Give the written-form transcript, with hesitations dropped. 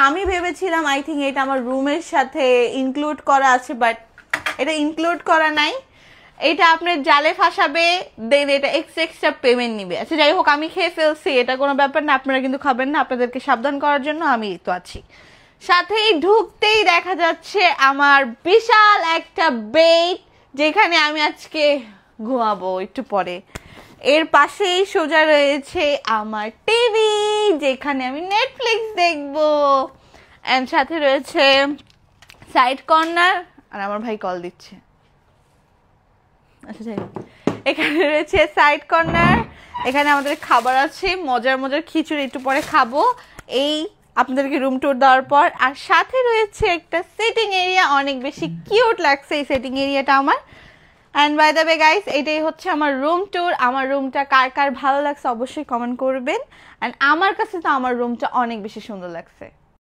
আমি ভেবেছিলাম I think এটা আমার রুমের সাথে ইনক্লুড করা আছে, বাট এটা ইনক্লুড করা নাই। এটা আপনার জালে ফাঁসাবে, দেন এটা এক্সট্রা পেমেন্ট নিবে। আচ্ছা যাই হোক, আমি খেয়ে ফেলছি, এটা কোনো ব্যাপার না, আপনারা কিন্তু খাবেন না, আপনাদেরকে সাবধান করার জন্য আমি তো আছি। সাথেই ঢুকতেই দেখা যাচ্ছে আমার বিশাল একটা বেড, যেখানে আমি আজকে ঘুমাবো একটু পরে। এর পাশেই সোজা রয়েছে আমার টিভি, যেখানে আমি নেটফ্লিক্স দেখবো। এন্ড সাথে রয়েছে সাইড কর্নার, আর আমার ভাই কল দিচ্ছে। আচ্ছা যাই হোক, এখানে রয়েছে সাইড কর্নার, এখানে আমাদের খাবার আছে, মজার মজার খিচুড়ি একটু পরে খাবো এই আপনাদেরকে রুম ট্যুর দেওয়ার পর। আর সাথে রয়েছে একটা সিটিং এরিয়া, অনেক বেশি কিউট লাগছে এই সিটিং এরিয়াটা আমার। And by the way guys, এটাই হচ্ছে আমার রুম ট্যুর। আমার রুমটা কার কার ভালো লাগছে অবশ্যই কমেন্ট করবেন। অ্যান্ড আমার কাছে তো আমার রুমটা অনেক বেশি সুন্দর লাগছে।